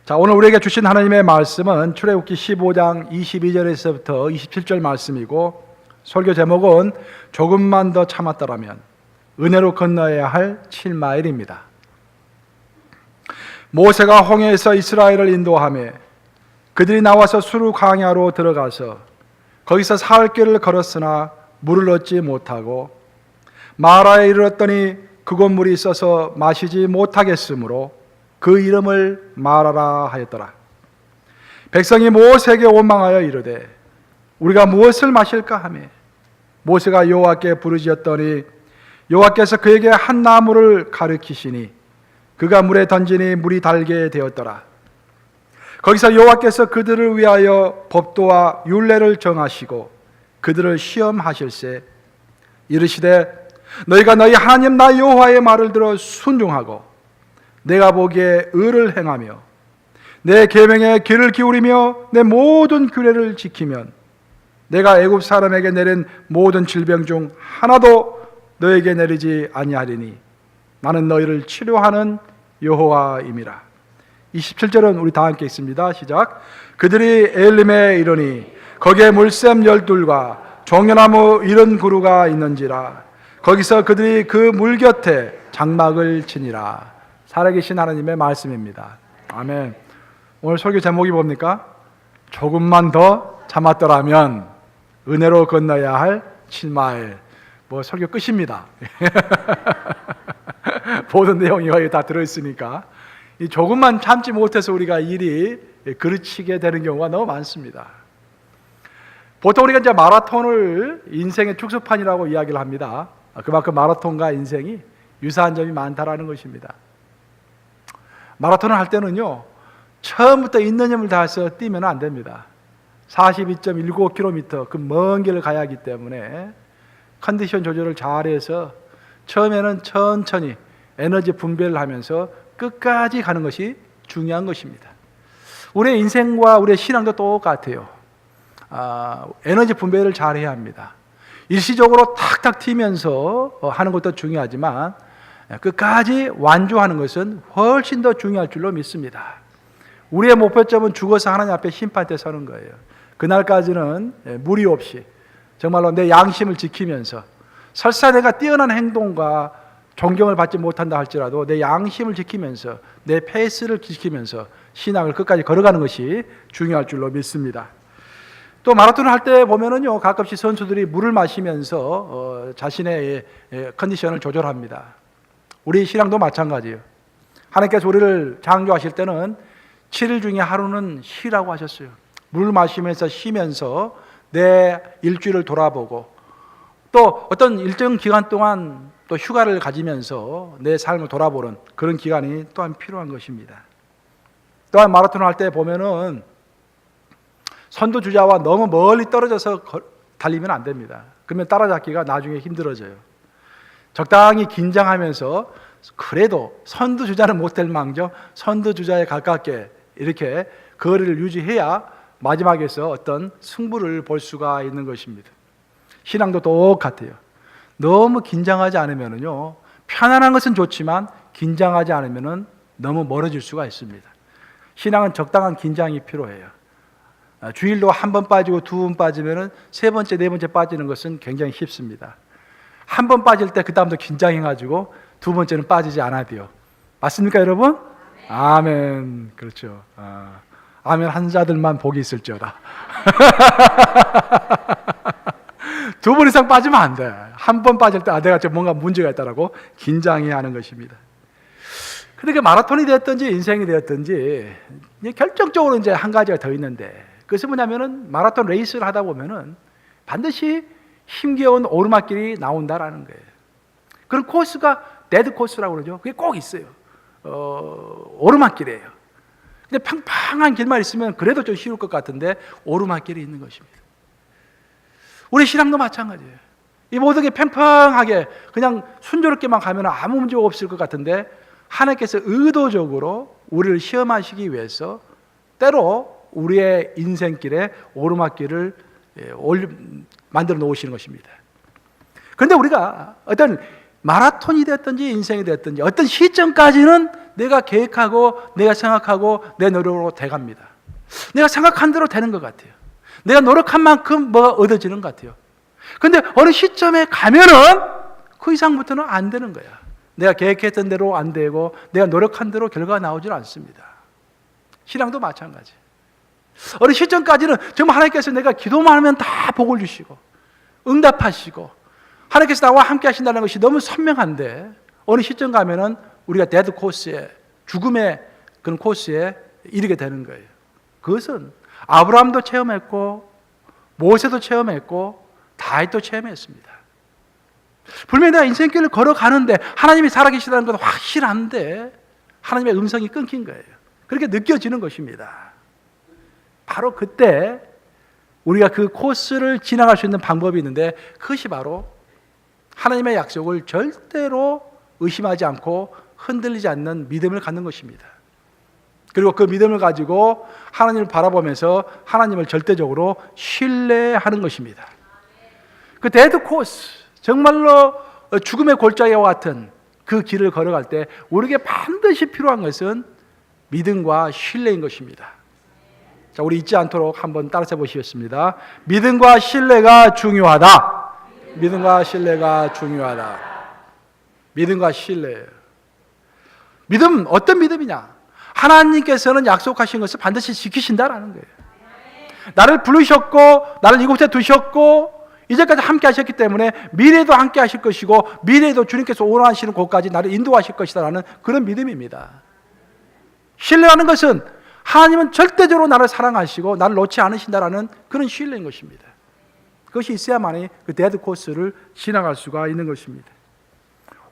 자, 오늘 우리에게 주신 하나님의 말씀은 출애굽기 15장 22절에서부터 27절 말씀이고, 설교 제목은 조금만 더 참았더라면 은혜로 건너야 할 7마일입니다. 모세가 홍해에서 이스라엘을 인도하며 그들이 나와서 수르 광야로 들어가서 거기서 사흘 길을 걸었으나 물을 얻지 못하고 마라에 이르렀더니 그곳 물이 있어서 마시지 못하겠으므로 그 이름을 마라라 하였더라. 백성이 모세에게 원망하여 이르되 우리가 무엇을 마실까 하며 모세가 여호와께 부르짖었더니 여호와께서 그에게 한 나무를 가르치시니 그가 물에 던지니 물이 달게 되었더라. 거기서 여호와께서 그들을 위하여 법도와 율례를 정하시고 그들을 시험하실세 이르시되 너희가 너희 하나님 나 여호와의 말을 들어 순종하고 내가 보기에 의를 행하며 내 계명에 귀를 기울이며 내 모든 규례를 지키면 내가 애굽 사람에게 내린 모든 질병 중 하나도 너에게 내리지 아니하리니 나는 너희를 치료하는 여호와임이라. 27절은 우리 다 함께 읽습니다. 시작. 그들이 엘림에 이르니 거기에 물샘 12과 종려나무 70그루가 있는지라. 거기서 그들이 그 물 곁에 장막을 치니라. 살아계신 하나님의 말씀입니다. 아멘. 오늘 설교 제목이 뭡니까? 조금만 더 참았더라면 은혜로 건너야 할 7마일. 설교 끝입니다. 모든 내용이 다 들어있으니까 이 조금만 참지 못해서 우리가 일이 그르치게 되는 경우가 너무 많습니다. 보통 우리가 이제 마라톤을 인생의 축소판이라고 이야기를 합니다. 그만큼 마라톤과 인생이 유사한 점이 많다라는 것입니다. 마라톤을 할 때는요, 처음부터 있는 힘을 다해서 뛰면 안 됩니다. 42.195km 그 먼 길을 가야 하기 때문에 컨디션 조절을 잘해서 처음에는 천천히 에너지 분배를 하면서 끝까지 가는 것이 중요한 것입니다. 우리의 인생과 우리의 신앙도 똑같아요. 에너지 분배를 잘해야 합니다. 일시적으로 탁탁 튀면서 하는 것도 중요하지만 끝까지 완주하는 것은 훨씬 더 중요할 줄로 믿습니다. 우리의 목표점은 죽어서 하나님 앞에 심판 때 서는 거예요. 그날까지는 무리 없이 정말로 내 양심을 지키면서, 설사 내가 뛰어난 행동과 존경을 받지 못한다 할지라도 내 양심을 지키면서 내 페이스를 지키면서 신앙을 끝까지 걸어가는 것이 중요할 줄로 믿습니다. 또 마라톤을 할 때 보면은요, 가끔씩 선수들이 물을 마시면서 자신의 컨디션을 조절합니다. 우리 신앙도 마찬가지예요. 하나님께서 우리를 창조하실 때는 7일 중에 하루는 쉬라고 하셨어요. 물 마시면서 쉬면서 내 일주일을 돌아보고 또 어떤 일정 기간 동안 또 휴가를 가지면서 내 삶을 돌아보는 그런 기간이 또한 필요한 것입니다. 또한 마라톤을 할 때 보면은 선두주자와 너무 멀리 떨어져서 달리면 안 됩니다. 그러면 따라잡기가 나중에 힘들어져요. 적당히 긴장하면서 그래도 선두주자는 못될 망정 선두주자에 가깝게 이렇게 거리를 유지해야 마지막에서 어떤 승부를 볼 수가 있는 것입니다. 신앙도 똑같아요. 너무 긴장하지 않으면요, 편안한 것은 좋지만 긴장하지 않으면 너무 멀어질 수가 있습니다. 신앙은 적당한 긴장이 필요해요. 주일로 한 번 빠지고 두 번 빠지면 세 번째, 네 번째 빠지는 것은 굉장히 쉽습니다. 한 번 빠질 때 그 다음부터 긴장해가지고 두 번째는 빠지지 않아야 돼요. 맞습니까, 여러분? 아멘. 그렇죠. 아멘 한 자들만 복이 있을지어다. 두 번 이상 빠지면 안 돼. 한 번 빠질 때 내가 뭔가 문제가 있다라고 긴장해야 하는 것입니다. 그러니까 마라톤이 되었든지 인생이 되었든지 결정적으로 이제 한 가지가 더 있는데, 그것은 뭐냐면은 마라톤 레이스를 하다 보면은 반드시 힘겨운 오르막길이 나온다라는 거예요. 그런 코스가 데드 코스라고 그러죠. 그게 꼭 있어요. 오르막길이에요. 근데 평평한 길만 있으면 그래도 좀 쉬울 것 같은데 오르막길이 있는 것입니다. 우리 신앙도 마찬가지예요. 이 모든 게 평평하게 그냥 순조롭게만 가면 아무 문제가 없을 것 같은데 하나님께서 의도적으로 우리를 시험하시기 위해서 때로 우리의 인생길에 오르막길을 만들어 놓으시는 것입니다. 그런데 우리가 어떤 마라톤이 됐든지 인생이 됐든지 어떤 시점까지는 내가 계획하고 내가 생각하고 내 노력으로 돼갑니다. 내가 생각한 대로 되는 것 같아요. 내가 노력한 만큼 뭐가 얻어지는 것 같아요. 근데 어느 시점에 가면은 그 이상부터는 안 되는 거야. 내가 계획했던 대로 안 되고 내가 노력한 대로 결과가 나오질 않습니다. 신앙도 마찬가지. 어느 시점까지는 정말 하나님께서 내가 기도만 하면 다 복을 주시고 응답하시고 하나님께서 나와 함께 하신다는 것이 너무 선명한데 어느 시점 가면은 우리가 데드 코스에, 죽음의 그런 코스에 이르게 되는 거예요. 그것은 아브라함도 체험했고 모세도 체험했고 다윗도 체험했습니다. 분명히 내가 인생길을 걸어가는데 하나님이 살아계시다는 건 확실한데 하나님의 음성이 끊긴 거예요. 그렇게 느껴지는 것입니다. 바로 그때 우리가 그 코스를 지나갈 수 있는 방법이 있는데 그것이 바로 하나님의 약속을 절대로 의심하지 않고 흔들리지 않는 믿음을 갖는 것입니다. 그리고 그 믿음을 가지고 하나님을 바라보면서 하나님을 절대적으로 신뢰하는 것입니다. 그 데드 코스, 정말로 죽음의 골짜기와 같은 그 길을 걸어갈 때 우리에게 반드시 필요한 것은 믿음과 신뢰인 것입니다. 자, 우리 잊지 않도록 한번 따라서 보시겠습니다. 믿음과 신뢰가 중요하다. 믿음과 신뢰가 중요하다. 믿음과 신뢰. 믿음, 어떤 믿음이냐? 하나님께서는 약속하신 것을 반드시 지키신다라는 거예요. 나를 부르셨고 나를 이곳에 두셨고 이제까지 함께 하셨기 때문에 미래도 함께 하실 것이고 미래에도 주님께서 원하시는 곳까지 나를 인도하실 것이다라는 그런 믿음입니다. 신뢰하는 것은 하나님은 절대적으로 나를 사랑하시고 나를 놓지 않으신다라는 그런 신뢰인 것입니다. 그것이 있어야만이 그 데드 코스를 지나갈 수가 있는 것입니다.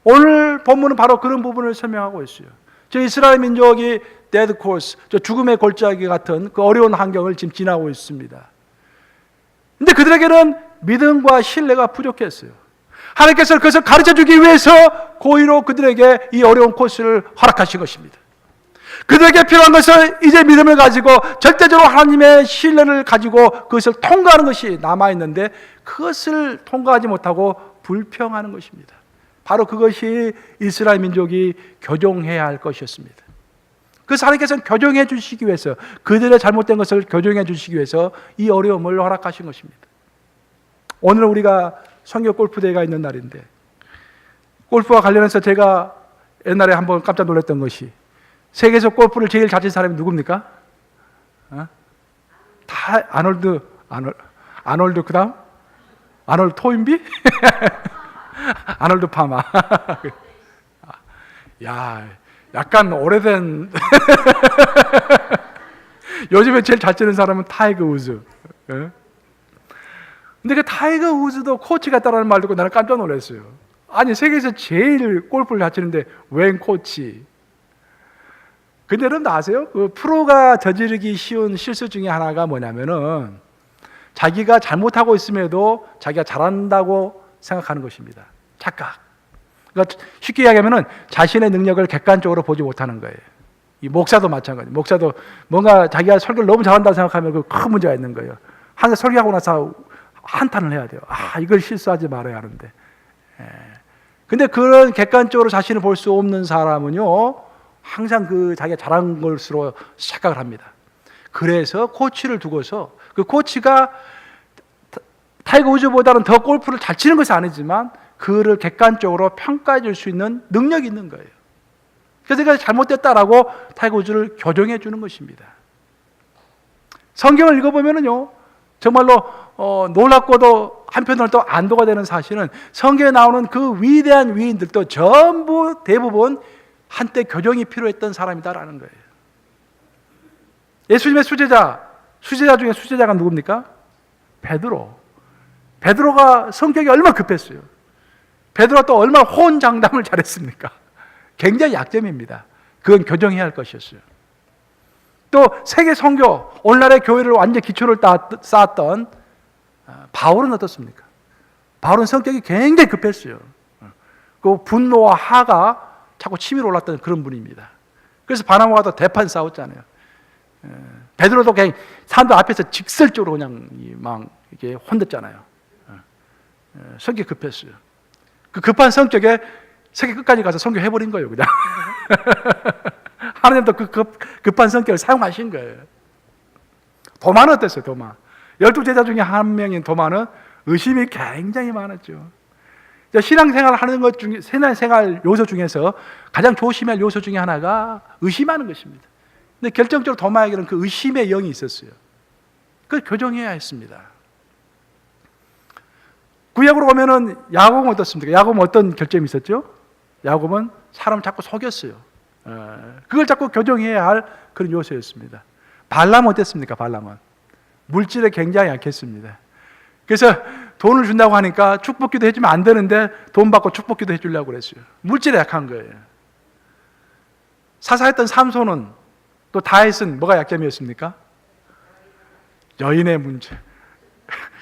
오늘 본문은 바로 그런 부분을 설명하고 있어요. 저 이스라엘 민족이 데드 코스, 저 죽음의 골짜기 같은 그 어려운 환경을 지금 지나고 있습니다. 근데 그들에게는 믿음과 신뢰가 부족했어요. 하나님께서 그것을 가르쳐주기 위해서 고의로 그들에게 이 어려운 코스를 허락하신 것입니다. 그들에게 필요한 것은 이제 믿음을 가지고 절대적으로 하나님의 신뢰를 가지고 그것을 통과하는 것이 남아있는데 그것을 통과하지 못하고 불평하는 것입니다. 바로 그것이 이스라엘 민족이 교정해야 할 것이었습니다. 그래서 하나님께서는 교정해 주시기 위해서 그들의 잘못된 것을 교정해 주시기 위해서 이 어려움을 허락하신 것입니다. 오늘 우리가 성교 골프대회가 있는 날인데 골프와 관련해서 제가 옛날에 한번 깜짝 놀랐던 것이 세계에서 골프를 제일 잘 친 사람이 누굽니까? 다 아놀드 그다음? 아놀드 토인비? 아놀드 파마. 야, 약간 오래된 요즘에 제일 잘 치는 사람은 타이거 우즈. 근데 그 타이거 우즈도 코치 같다라는 말 듣고 나는 깜짝 놀랐어요. 아니 세계에서 제일 골프를 잘 치는데 웬 코치? 근데 여러분 아세요? 그 프로가 저지르기 쉬운 실수 중에 하나가 뭐냐면은 자기가 잘못하고 있음에도 자기가 잘한다고 생각하는 것입니다. 착각. 그러니까 쉽게 이야기하면은 자신의 능력을 객관적으로 보지 못하는 거예요. 이 목사도 마찬가지. 목사도 뭔가 자기가 설교를 너무 잘한다고 생각하면 그 큰 문제가 있는 거예요. 항상 설교하고 나서 한탄을 해야 돼요. 아, 이걸 실수하지 말아야 하는데. 근데 그런 객관적으로 자신을 볼 수 없는 사람은요, 항상 그 자기가 잘한 것으로 착각을 합니다. 그래서 코치를 두고서 그 코치가 타이거 우즈보다는 더 골프를 잘 치는 것은 아니지만 그를 객관적으로 평가해 줄 수 있는 능력이 있는 거예요. 그래서 그가 잘못됐다라고 타이거 우즈를 교정해 주는 것입니다. 성경을 읽어보면요, 정말로 놀랍고도 한편으로는 또 안도가 되는 사실은 성경에 나오는 그 위대한 위인들도 전부 대부분 한때 교정이 필요했던 사람이다라는 거예요. 예수님의 수제자 중에 수제자가 누굽니까? 베드로가 성격이 얼마나 급했어요. 베드로가 또 얼마나 호언장담을 잘했습니까? 굉장히 약점입니다. 그건 교정해야 할 것이었어요. 또 세계 선교, 오늘날의 교회를 완전 기초를 쌓았던 바울은 어떻습니까? 바울은 성격이 굉장히 급했어요. 그 분노와 화가 자꾸 치밀어 올랐던 그런 분입니다. 그래서 바나바와도 대판 싸웠잖아요. 베드로도 그냥 사람들 앞에서 직설적으로 그냥 막 이렇게 혼냈잖아요. 성격이 급했어요. 그 급한 성격에 세계 끝까지 가서 선교해버린 거예요, 그냥. 하나님도 그 급한 성격을 사용하신 거예요. 도마는 어땠어요? 도마. 12제자 중에 한 명인 도마는 의심이 굉장히 많았죠. 신앙생활을 하는 것 중에, 신앙생활 요소 중에서 가장 조심할 요소 중에 하나가 의심하는 것입니다. 근데 결정적으로 도마에게는 그 의심의 영이 있었어요. 그걸 교정해야 했습니다. 구약으로 보면은 야곱은 어떻습니까? 야곱은 어떤 결점이 있었죠? 야곱은 사람을 자꾸 속였어요. 그걸 자꾸 교정해야 할 그런 요소였습니다. 발람은 어땠습니까? 발람은 물질에 굉장히 약했습니다. 그래서 돈을 준다고 하니까 축복기도 해주면 안 되는데 돈 받고 축복기도 해주려고 그랬어요. 물질에 약한 거예요. 사사했던 삼손은, 또 다윗은 뭐가 약점이었습니까? 여인의 문제.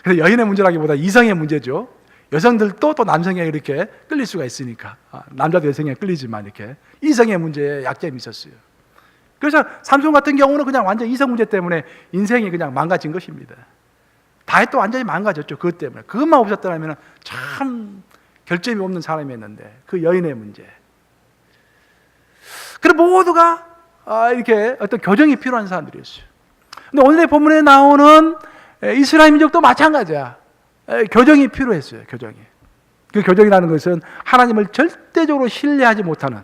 그래서 여인의 문제라기보다 이성의 문제죠. 여성들도 또 남성에게 이렇게 끌릴 수가 있으니까, 남자도 여성에게 끌리지만 이렇게 이성의 문제에 약점이 있었어요. 그래서 삼손 같은 경우는 그냥 완전 이성 문제 때문에 인생이 그냥 망가진 것입니다. 다윗도 완전히 망가졌죠. 그것 때문에. 그것만 없었더라면 참 결점이 없는 사람이었는데, 그 여인의 문제. 그리고 모두가 이렇게 어떤 교정이 필요한 사람들이었어요. 근데 오늘의 본문에 나오는 이스라엘 민족도 마찬가지야. 교정이 필요했어요. 교정이. 그 교정이라는 것은 하나님을 절대적으로 신뢰하지 못하는,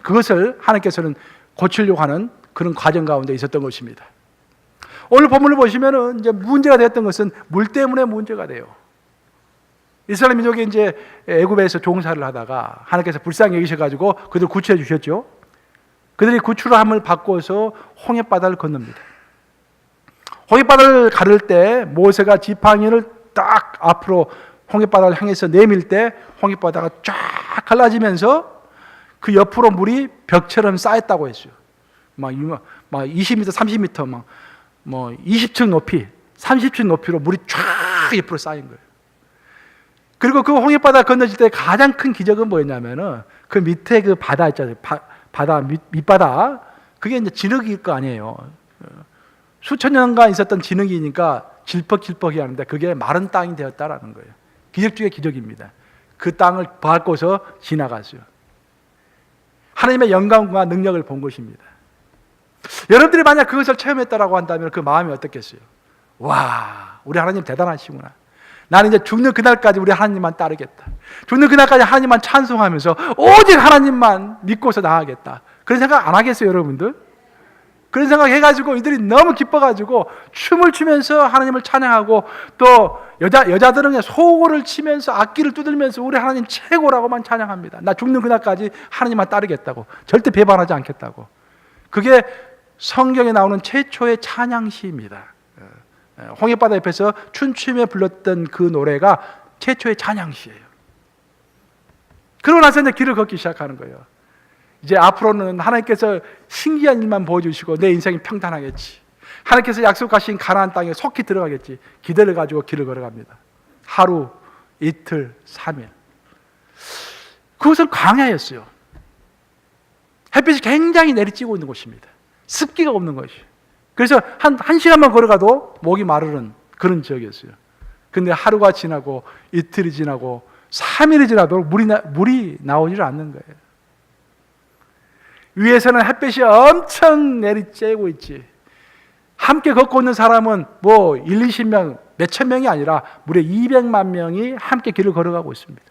그것을 하나님께서는 고치려고 하는 그런 과정 가운데 있었던 것입니다. 오늘 본문을 보시면은 이제 문제가 되었던 것은 물 때문에 문제가 돼요. 이스라엘 민족이 이제 애굽에서 종살을 하다가 하나님께서 불쌍히 여기셔가지고 그들 구출해 주셨죠. 그들이 구출함을 받고서 홍해바다를 건넙니다. 홍해바다를 가를 때 모세가 지팡이를 딱 앞으로 홍해바다를 향해서 내밀 때 홍해바다가 쫙 갈라지면서 그 옆으로 물이 벽처럼 쌓였다고 했어요. 막 20m, 30m, 뭐 20층 높이, 30층 높이로 물이 쫙 옆으로 쌓인 거예요. 그리고 그 홍해바다 건너질 때 가장 큰 기적은 뭐였냐면은 그 밑에 그 바다 있잖아요. 바다 밑바다, 그게 이제 진흙일 거 아니에요. 수천 년간 있었던 진흙이니까 질퍽질퍽이 하는데 그게 마른 땅이 되었다라는 거예요. 기적 중의 기적입니다. 그 땅을 밟고서 지나갔어요. 하나님의 영광과 능력을 본 것입니다. 여러분들이 만약 그것을 체험했다라고 한다면 그 마음이 어떻겠어요? 와, 우리 하나님 대단하시구나. 나는 이제 죽는 그날까지 우리 하나님만 따르겠다. 죽는 그날까지 하나님만 찬송하면서 오직 하나님만 믿고서 나아가겠다. 그런 생각 안 하겠어요, 여러분들? 그런 생각 해가지고 이들이 너무 기뻐가지고 춤을 추면서 하나님을 찬양하고, 또 여자들은 그냥 소고를 치면서 악기를 두들면서 우리 하나님 최고라고만 찬양합니다. 나 죽는 그날까지 하나님만 따르겠다고, 절대 배반하지 않겠다고. 그게 성경에 나오는 최초의 찬양시입니다. 홍해바다 옆에서 춤추며 불렀던 그 노래가 최초의 찬양시예요. 그러고 나서 이제 길을 걷기 시작하는 거예요. 이제 앞으로는 하나님께서 신기한 일만 보여주시고 내 인생이 평탄하겠지, 하나님께서 약속하신 가나안 땅에 속히 들어가겠지 기대를 가지고 길을 걸어갑니다. 하루, 이틀, 3일. 그것은 광야였어요. 햇빛이 굉장히 내리쬐고 있는 곳입니다. 습기가 없는 것이. 그래서 한 시간만 걸어가도 목이 마르는 그런 지역이었어요. 근데 하루가 지나고 이틀이 지나고 3일이 지나도 물이 나오질 않는 거예요. 위에서는 햇빛이 엄청 내리쬐고 있지. 함께 걷고 있는 사람은 뭐 1, 20명, 몇천 명이 아니라 무려 200만 명이 함께 길을 걸어가고 있습니다.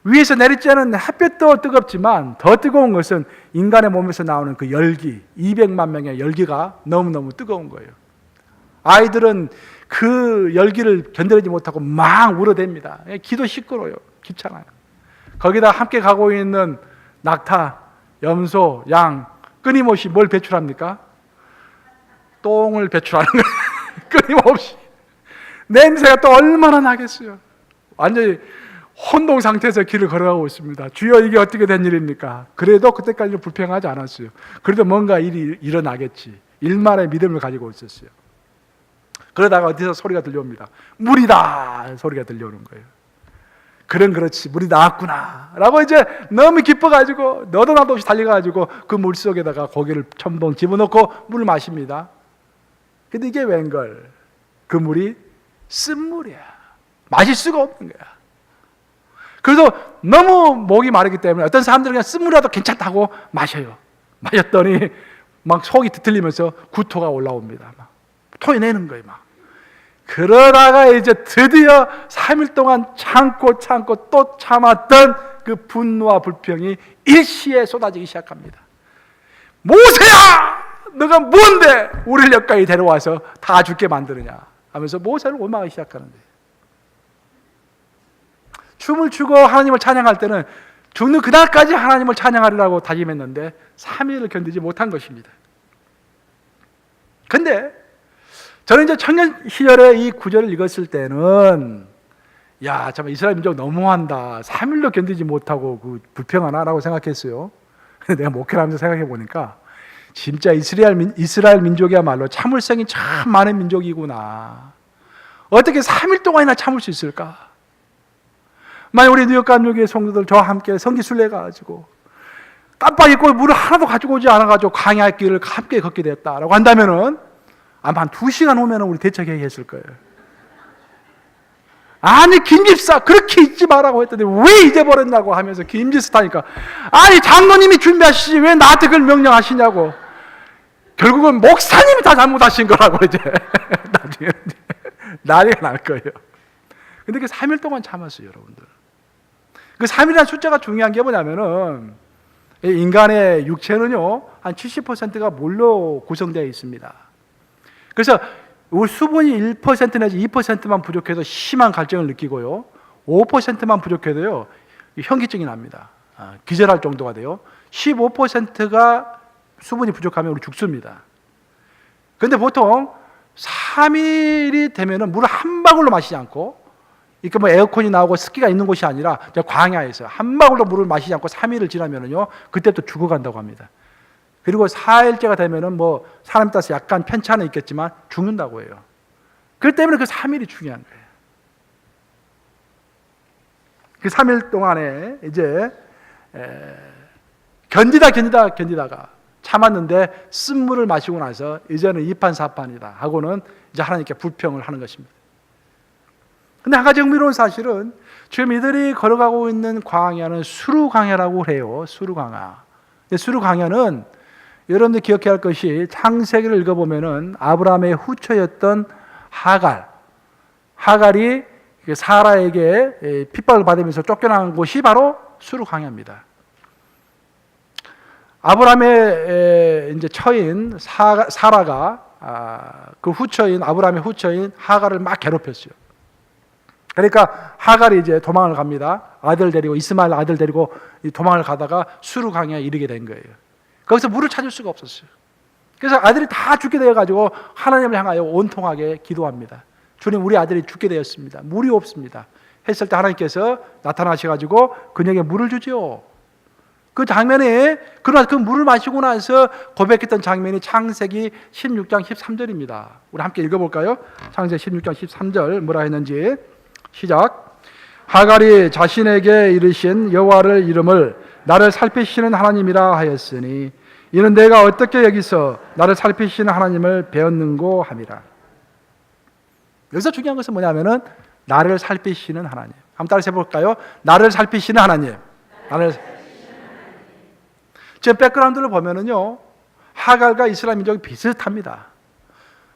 위에서 내리쬐는 햇빛도 뜨겁지만 더 뜨거운 것은 인간의 몸에서 나오는 그 열기, 200만 명의 열기가 너무너무 뜨거운 거예요. 아이들은 그 열기를 견디지 못하고 막 울어댑니다. 기도 시끄러워요. 귀찮아요. 거기다 함께 가고 있는 낙타, 염소, 양, 끊임없이 뭘 배출합니까? 똥을 배출하는 거예요. 끊임없이. 냄새가 또 얼마나 나겠어요. 완전히 혼동 상태에서 길을 걸어가고 있습니다. 주여, 이게 어떻게 된 일입니까? 그래도 그때까지는 불평하지 않았어요. 그래도 뭔가 일이 일어나겠지. 일만의 믿음을 가지고 있었어요. 그러다가 어디서 소리가 들려옵니다. 물이다! 소리가 들려오는 거예요. 그렇지, 물이 나왔구나 라고 이제 너무 기뻐가지고 너도 나도 없이 달려가지고 그 물속에다가 고기를 첨벙 집어넣고 물을 마십니다. 근데 이게 웬걸? 그 물이 쓴물이야. 마실 수가 없는 거야. 그래서 너무 목이 마르기 때문에 어떤 사람들은 그냥 쓴물이라도 괜찮다고 마셔요. 마셨더니 막 속이 뒤틀리면서 구토가 올라옵니다. 막 토해내는 거예요. 막. 그러다가 이제 드디어 3일 동안 참고 또 참았던 그 분노와 불평이 일시에 쏟아지기 시작합니다. 모세야! 너가 뭔데 우리를 여기까지 데려와서 다 죽게 만드느냐 하면서 모세를 원망하기 시작하는데, 춤을 추고 하나님을 찬양할 때는 죽는 그날까지 하나님을 찬양하리라고 다짐했는데 3일을 견디지 못한 것입니다. 근데 저는 이제 청년 시절에 이 구절을 읽었을 때는 야, 정말 이스라엘 민족 너무한다. 3일도 견디지 못하고 그 불평하나라고 생각했어요. 근데 내가 목회를 하면서 생각해 보니까 진짜 이스라엘 민족이야말로 참을성이 참 많은 민족이구나. 어떻게 3일 동안이나 참을 수 있을까? 만약 우리 뉴욕 감독의 성도들 저와 함께 성지순례 가지고 깜빡 잊고 물을 하나도 가지고 오지 않아가지고 광야 길을 함께 걷게 됐다라고 한다면은 아마 한 2시간 오면 우리 대책회의 했을 거예요. 아니 김집사 그렇게 잊지 말라고 했더니 왜 잊어버렸냐고 하면서 김집사 타니까 아니 장로님이 준비하시지 왜 나한테 그걸 명령하시냐고. 결국은 목사님이 다 잘못하신 거라고 이제 나중에 난리가 날 거예요. 근데 그 3일 동안 참았어요, 여러분들. 그 3일이라는 숫자가 중요한 게 뭐냐면은 인간의 육체는요 한 70%가 물로 구성되어 있습니다. 그래서 우리 수분이 1% 내지 2%만 부족해도 심한 갈증을 느끼고요, 5%만 부족해도요 현기증이 납니다. 기절할 정도가 돼요. 15%가 수분이 부족하면 우리 죽습니다. 그런데 보통 3일이 되면은 물을 한 방울로 마시지 않고, 이렇게 뭐 에어컨이 나오고 습기가 있는 곳이 아니라 광야에서 한 방울로 물을 마시지 않고 3일을 지나면은요 그때부터 죽어간다고 합니다. 그리고 4일째가 되면은 뭐 사람 따라서 약간 편차는 있겠지만 죽는다고 해요. 그렇기 때문에 그 3일이 중요한 거예요. 그 3일 동안에 이제 견디다가 참았는데 쓴물을 마시고 나서 이제는 이판사판이다 하고는 이제 하나님께 불평을 하는 것입니다. 근데 한 가지 흥미로운 사실은 지금 이들이 걸어가고 있는 광야는 수르 광야라고 해요. 수르 광야. 수르 광야는 여러분들 기억해야 할 것이 창세기를 읽어보면은 아브라함의 후처였던 하갈이 사라에게 핍박을 받으면서 쫓겨난 곳이 바로 수르 광야입니다. 아브라함의 이제 처인 사라가 그 후처인 아브라함의 후처인 하갈을 막 괴롭혔어요. 그러니까 하갈이 이제 도망을 갑니다. 아들 데리고 이스마엘 아들 데리고 도망을 가다가 수르 광야에 이르게 된 거예요. 거기서 물을 찾을 수가 없었어요. 그래서 아들이 다 죽게 되어가지고 하나님을 향하여 온통하게 기도합니다. 주님, 우리 아들이 죽게 되었습니다. 물이 없습니다. 했을 때 하나님께서 나타나셔가지고 그녀에게 물을 주죠. 그 장면에, 그러나 그 물을 마시고 나서 고백했던 장면이 창세기 16장 13절입니다. 우리 함께 읽어볼까요? 창세기 16장 13절 뭐라 했는지 시작. 하갈이 자신에게 이르신 여호와를 이름을 나를 살피시는 하나님이라 하였으니 이는 내가 어떻게 여기서 나를 살피시는 하나님을 배웠는고 함이라. 여기서 중요한 것은 뭐냐면은 나를 살피시는 하나님. 한번 따라서 해볼까요? 나를 살피시는 하나님. 지금 백그라운드를 보면은요 하갈과 이스라엘 민족이 비슷합니다.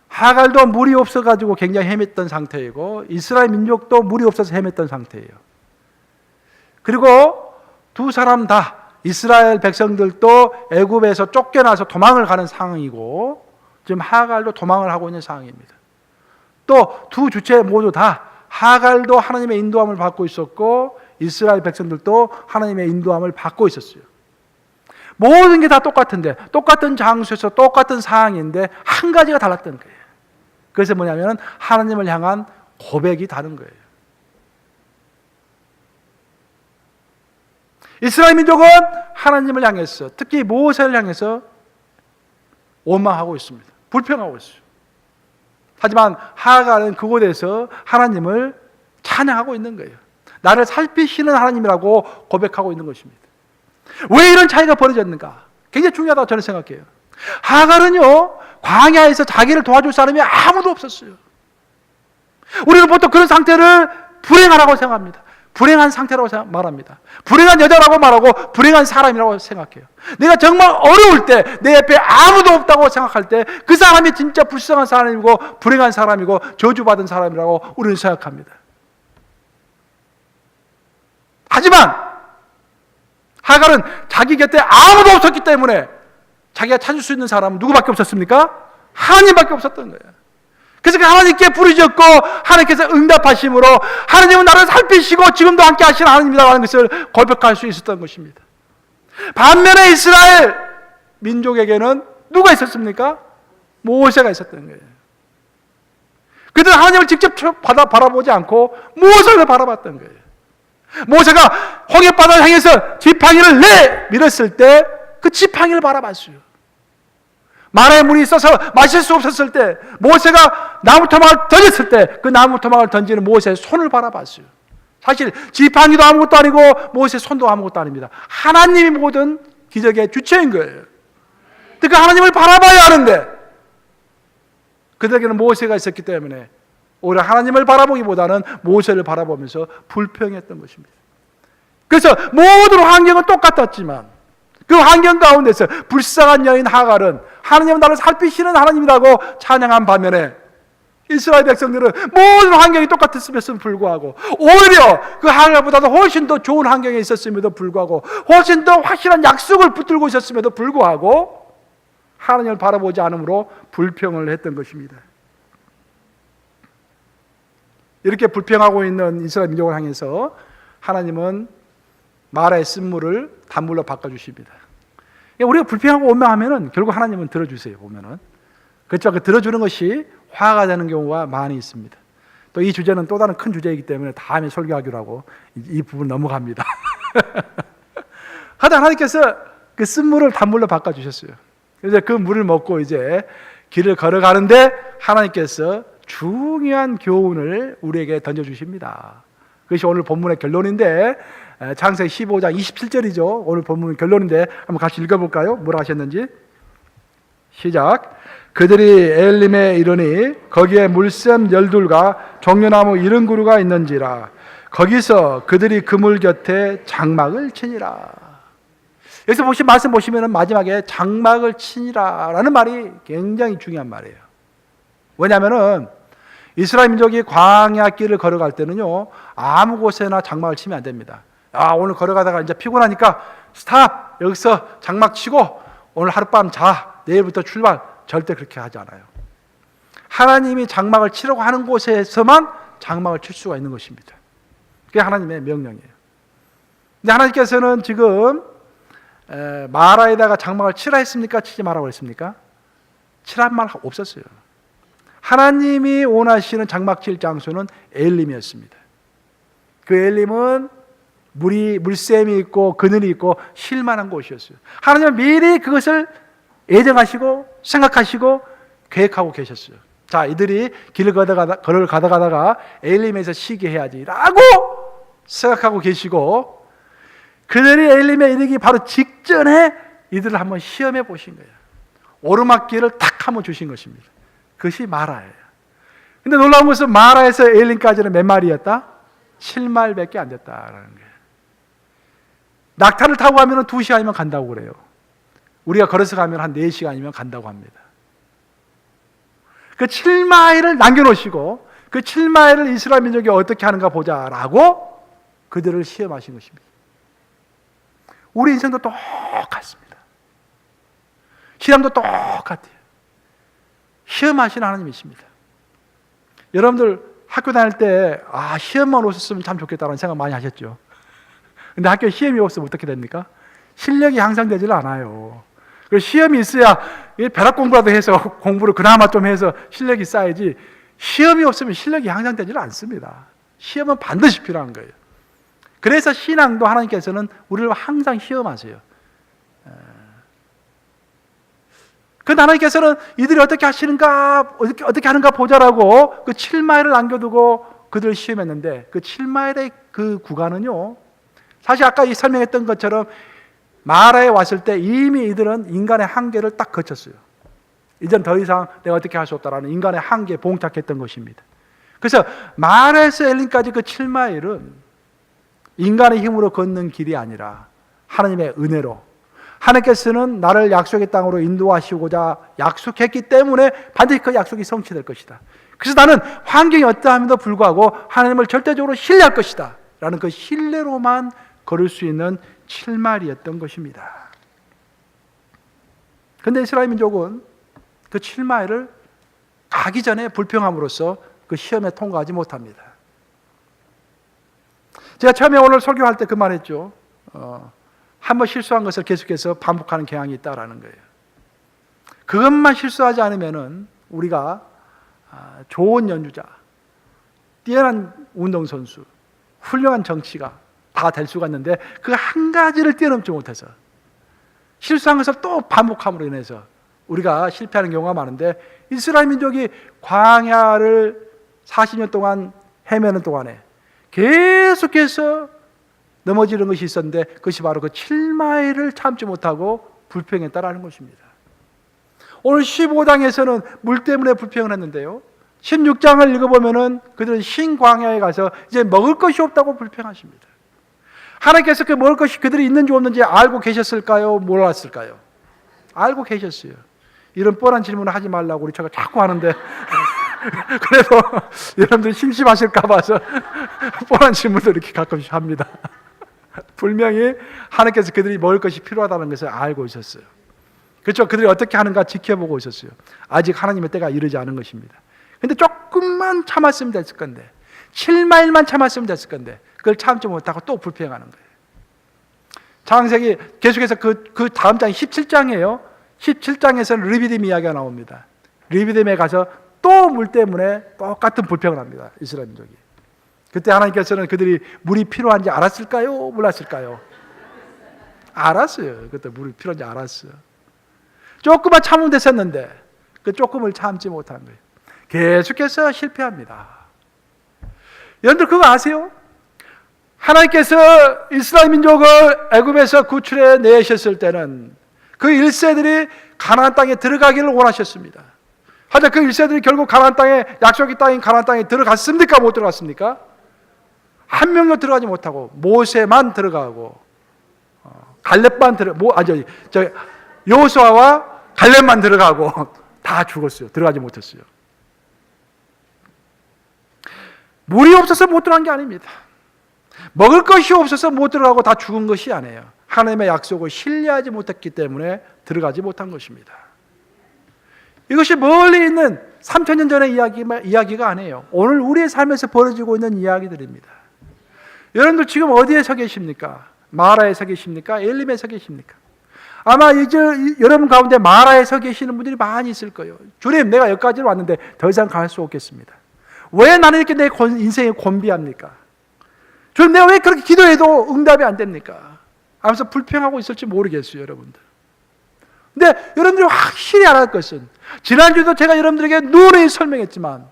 하갈도 물이 없어가지고 굉장히 헤맸던 상태이고 이스라엘 민족도 물이 없어서 헤맸던 상태예요. 그리고 두 사람 다 이스라엘 백성들도 애굽에서 쫓겨나서 도망을 가는 상황이고 지금 하갈도 도망을 하고 있는 상황입니다. 또 두 주체 모두 다 하갈도 하나님의 인도함을 받고 있었고 이스라엘 백성들도 하나님의 인도함을 받고 있었어요. 모든 게 다 똑같은데 똑같은 장소에서 똑같은 상황인데 한 가지가 달랐던 거예요. 그래서 뭐냐면 하나님을 향한 고백이 다른 거예요. 이스라엘 민족은 하나님을 향해서 특히 모세를 향해서 원망하고 있습니다. 불평하고 있어요. 하지만 하갈은 그곳에서 하나님을 찬양하고 있는 거예요. 나를 살피시는 하나님이라고 고백하고 있는 것입니다. 왜 이런 차이가 벌어졌는가? 굉장히 중요하다고 저는 생각해요. 하갈은요 광야에서 자기를 도와줄 사람이 아무도 없었어요. 우리는 보통 그런 상태를 불행하라고 생각합니다. 불행한 상태라고 말합니다. 불행한 여자라고 말하고 불행한 사람이라고 생각해요. 내가 정말 어려울 때, 내 옆에 아무도 없다고 생각할 때 그 사람이 진짜 불쌍한 사람이고 불행한 사람이고 저주받은 사람이라고 우리는 생각합니다. 하지만 하갈은 자기 곁에 아무도 없었기 때문에 자기가 찾을 수 있는 사람은 누구밖에 없었습니까? 하나님밖에 없었던 거예요. 그래서 하나님께 부르짖고 하나님께서 응답하심으로 하나님은 나를 살피시고 지금도 함께 하시는 하나님이라는 것을 고백할 수 있었던 것입니다. 반면에 이스라엘 민족에게는 누가 있었습니까? 모세가 있었던 거예요. 그들은 하나님을 직접 바라보지 않고 모세를 바라봤던 거예요. 모세가 홍해바다를 향해서 지팡이를 내밀었을 때 그 지팡이를 바라봤어요. 마라에 물이 있어서 마실 수 없었을 때, 모세가 나무토막을 던졌을 때 그 나무토막을 던지는 모세의 손을 바라봤어요. 사실 지팡이도 아무것도 아니고 모세의 손도 아무것도 아닙니다. 하나님이 모든 기적의 주체인 거예요. 그러니까 하나님을 바라봐야 하는데 그들에게는 모세가 있었기 때문에 오히려 하나님을 바라보기보다는 모세를 바라보면서 불평했던 것입니다. 그래서 모든 환경은 똑같았지만 그 환경 가운데서 불쌍한 여인 하갈은 하나님은 나를 살피시는 하나님이라고 찬양한 반면에 이스라엘 백성들은 모든 환경이 똑같았음에도 불구하고 오히려 그 하갈보다도 훨씬 더 좋은 환경에 있었음에도 불구하고 훨씬 더 확실한 약속을 붙들고 있었음에도 불구하고 하나님을 바라보지 않으므로 불평을 했던 것입니다. 이렇게 불평하고 있는 이스라엘 민족을 향해서 하나님은 마라의 쓴물을 단물로 바꿔주십니다. 우리가 불평하고 원망하면은 결국 하나님은 들어주세요. 보면은 그렇죠. 그 들어주는 것이 화가 되는 경우가 많이 있습니다. 또 이 주제는 또 다른 큰 주제이기 때문에 다음에 설교하기로 하고 이 부분 넘어갑니다. 하다 하나님께서 그 쓴물을 단물로 바꿔주셨어요. 그래서 그 물을 먹고 이제 길을 걸어가는데 하나님께서 중요한 교훈을 우리에게 던져주십니다. 그것이 오늘 본문의 결론인데 창세기 15장 27절이죠. 오늘 본문 결론인데 한번 같이 읽어볼까요? 뭐라 하셨는지 시작. 그들이 엘림에 이르니 거기에 물샘 12과 종려나무 70그루가 있는지라 거기서 그들이 그물 곁에 장막을 치니라. 여기서 말씀 보시면 마지막에 장막을 치니라 라는 말이 굉장히 중요한 말이에요. 왜냐하면 이스라엘 민족이 광야 길을 걸어갈 때는요 아무 곳에나 장막을 치면 안 됩니다. 오늘 걸어가다가 이제 피곤하니까 스탑! 여기서 장막 치고 오늘 하룻밤 자! 내일부터 출발! 절대 그렇게 하지 않아요. 하나님이 장막을 치려고 하는 곳에서만 장막을 칠 수가 있는 것입니다. 그게 하나님의 명령이에요. 근데 하나님께서는 지금 마라에다가 장막을 치라 했습니까? 치지 말라고 했습니까? 치란 말 없었어요. 하나님이 원하시는 장막 칠 장소는 엘림이었습니다. 그 엘림은 물샘이 있고 그늘이 있고 쉴만한 곳이었어요. 하나님은 미리 그것을 예정하시고 생각하시고 계획하고 계셨어요. 자, 이들이 길을 가다가 엘림에서 쉬게 해야지라고 생각하고 계시고 그들이 엘림에 이르기 바로 직전에 이들을 한번 시험해 보신 거예요. 오르막길을 탁 한번 주신 것입니다. 그것이 마라예요. 근데 놀라운 것은 마라에서 엘림까지는 몇 마리였다? 7마일밖에 안 됐다라는 거예요. 낙타를 타고 가면 2시간이면 간다고 그래요. 우리가 걸어서 가면 한 4시간이면 간다고 합니다. 그 7마일을 남겨놓으시고 그 7마일을 이스라엘 민족이 어떻게 하는가 보자라고 그들을 시험하신 것입니다. 우리 인생도 똑같습니다. 신앙도 똑같아요. 시험하시는 하나님이십니다. 여러분들 학교 다닐 때 시험만 없었으면 참 좋겠다는 생각 많이 하셨죠. 근데 학교에 시험이 없으면 어떻게 됩니까? 실력이 향상되질 않아요. 그래서 시험이 있어야 벼락 공부라도 해서 공부를 그나마 좀 해서 실력이 쌓이지 시험이 없으면 실력이 향상되질 않습니다. 시험은 반드시 필요한 거예요. 그래서 신앙도 하나님께서는 우리를 항상 시험하세요. 그런데 하나님께서는 이들이 어떻게 하시는가, 어떻게 하는가 보자라고 그 7마일을 남겨두고 그들을 시험했는데 그 7마일의 그 구간은요, 사실 아까 설명했던 것처럼 마라에 왔을 때 이미 이들은 인간의 한계를 딱 거쳤어요. 이젠 더 이상 내가 어떻게 할 수 없다라는 인간의 한계에 봉착했던 것입니다. 그래서 마라에서 엘림까지 그 7마일은 인간의 힘으로 걷는 길이 아니라 하나님의 은혜로, 하나님께서는 나를 약속의 땅으로 인도하시고자 약속했기 때문에 반드시 그 약속이 성취될 것이다. 그래서 나는 환경이 어떠함에도 불구하고 하나님을 절대적으로 신뢰할 것이다 라는 그 신뢰로만 걸을 수 있는 7마일이었던 것입니다. 그런데 이스라엘 민족은 그 7마일을 가기 전에 불평함으로써 그 시험에 통과하지 못합니다. 제가 처음에 오늘 설교할 때 그 말했죠. 한번 실수한 것을 계속해서 반복하는 경향이 있다라는 거예요. 그것만 실수하지 않으면은 우리가 좋은 연주자, 뛰어난 운동선수, 훌륭한 정치가 다 될 수가 있는데 그 한 가지를 뛰어넘지 못해서 실수한 것을 또 반복함으로 인해서 우리가 실패하는 경우가 많은데, 이스라엘 민족이 광야를 40년 동안 헤매는 동안에 계속해서 넘어지는 것이 있었는데 그것이 바로 그 7마일을 참지 못하고 불평했다라는 것입니다. 오늘 15장에서는 물 때문에 불평을 했는데요, 16장을 읽어보면은 그들은 신광야에 가서 이제 먹을 것이 없다고 불평하십니다. 하나님께서 그 먹을 것이 그들이 있는지 없는지 알고 계셨을까요? 몰랐을까요? 알고 계셨어요. 이런 뻔한 질문을 하지 말라고 우리 제가 자꾸 하는데 그래서 여러분들 심심하실까 봐서 뻔한 질문도 이렇게 가끔씩 합니다. 분명히 하나님께서 그들이 먹을 것이 필요하다는 것을 알고 있었어요. 그렇죠? 그들이 어떻게 하는가 지켜보고 있었어요. 아직 하나님의 때가 이르지 않은 것입니다. 그런데 조금만 참았으면 됐을 건데, 7마일만 참았으면 됐을 건데 그걸 참지 못하고 또 불평하는 거예요. 창세기 계속해서 그 다음 장이 17장이에요. 17장에서는 르비딤 이야기가 나옵니다. 르비딤에 가서 또 물 때문에 똑같은 불평을 합니다. 이스라엘 민족이. 그때 하나님께서는 그들이 물이 필요한지 알았을까요? 몰랐을까요? 알았어요. 그때 물이 필요한지 알았어요. 조금만 참으면 됐었는데 그 조금을 참지 못한 거예요. 계속해서 실패합니다. 여러분들 그거 아세요? 하나님께서 이스라엘 민족을 애굽에서 구출해 내셨을 때는 그 1세들이 가나안 땅에 들어가기를 원하셨습니다. 하지만 그 1세들이 결국 가나안 땅에, 약속의 땅인 가나안 땅에 들어갔습니까? 못 들어갔습니까? 한 명도 들어가지 못하고 모세만 들어가고 갈렙만 여호수아와 갈렙만 들어가고 다 죽었어요. 들어가지 못했어요. 물이 없어서 못 들어간 게 아닙니다. 먹을 것이 없어서 못 들어가고 다 죽은 것이 아니에요. 하나님의 약속을 신뢰하지 못했기 때문에 들어가지 못한 것입니다. 이것이 멀리 있는 3000년 전의 이야기가 아니에요. 오늘 우리의 삶에서 벌어지고 있는 이야기들입니다. 여러분들 지금 어디에 서 계십니까? 마라에 서 계십니까? 엘림에 서 계십니까? 아마 이제 여러분 가운데 마라에 서 계시는 분들이 많이 있을 거예요. 주님, 내가 여기까지 왔는데 더 이상 갈 수 없겠습니다. 왜 나는 이렇게 내 인생에 곤비합니까? 주님, 내가 왜 그렇게 기도해도 응답이 안 됩니까? 하면서 불평하고 있을지 모르겠어요, 여러분들. 근데 여러분들이 확실히 알아야 할 것은, 지난주에도 제가 여러분들에게 누누이 설명했지만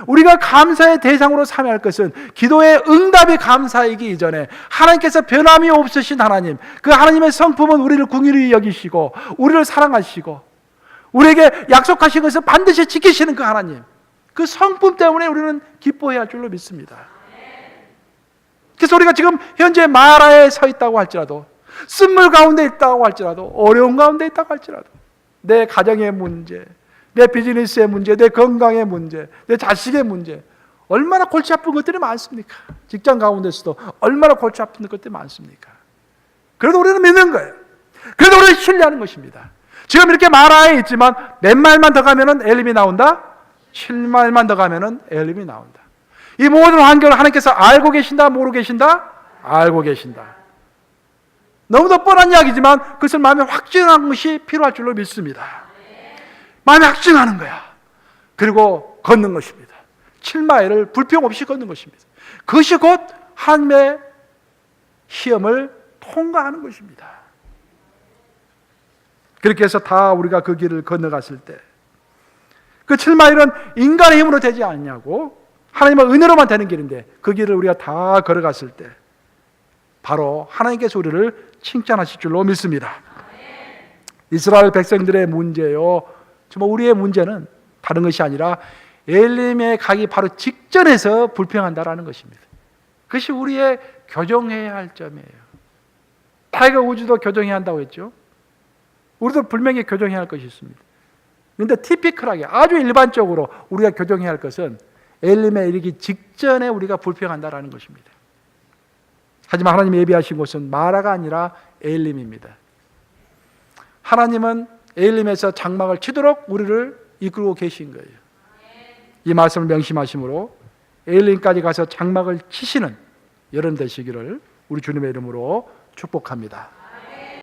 우리가 감사의 대상으로 삼아야 할 것은 기도의 응답이 감사이기 이전에 하나님께서 변함이 없으신 하나님, 그 하나님의 성품은 우리를 긍휼히 여기시고 우리를 사랑하시고 우리에게 약속하신 것을 반드시 지키시는 그 하나님, 그 성품 때문에 우리는 기뻐해야 할 줄로 믿습니다. 그래서 우리가 지금 현재 마라에 서 있다고 할지라도, 쓴물 가운데 있다고 할지라도, 어려운 가운데 있다고 할지라도, 내 가정의 문제, 내 비즈니스의 문제, 내 건강의 문제, 내 자식의 문제, 얼마나 골치 아픈 것들이 많습니까? 직장 가운데서도 얼마나 골치 아픈 것들이 많습니까? 그래도 우리는 믿는 거예요. 그래도 우리는 신뢰하는 것입니다. 지금 이렇게 마라에 있지만 몇 마일만 더 가면은 엘림이 나온다? 7마일만 더 가면은 엘림이 나온다. 이 모든 환경을 하나님께서 알고 계신다? 모르고 계신다? 알고 계신다. 너무도 뻔한 이야기지만 그것을 마음에 확증하는 것이 필요할 줄로 믿습니다. 마음에 확증하는 거야. 그리고 걷는 것입니다. 7마일을 불평 없이 걷는 것입니다. 그것이 곧 하나님의 시험을 통과하는 것입니다. 그렇게 해서 다 우리가 그 길을 건너갔을 때, 그 7마일은 인간의 힘으로 되지 않냐고, 하나님의 은혜로만 되는 길인데 그 길을 우리가 다 걸어갔을 때 바로 하나님께서 우리를 칭찬하실 줄로 믿습니다. 이스라엘 백성들의 문제요, 정말 우리의 문제는 다른 것이 아니라 엘림에 가기 바로 직전에서 불평한다라는 것입니다. 그것이 우리의 교정해야 할 점이에요. 타이거 우즈도 교정해야 한다고 했죠. 우리도 분명히 교정해야 할 것이 있습니다. 그런데 티피컬하게 아주 일반적으로 우리가 교정해야 할 것은 엘림에 이르기 직전에 우리가 불평한다라는 것입니다. 하지만 하나님이 예비하신 곳은 마라가 아니라 엘림입니다. 하나님은 엘림에서 장막을 치도록 우리를 이끌고 계신 거예요. 이 말씀을 명심하심으로 엘림까지 가서 장막을 치시는 여러분 되시기를 우리 주님의 이름으로 축복합니다.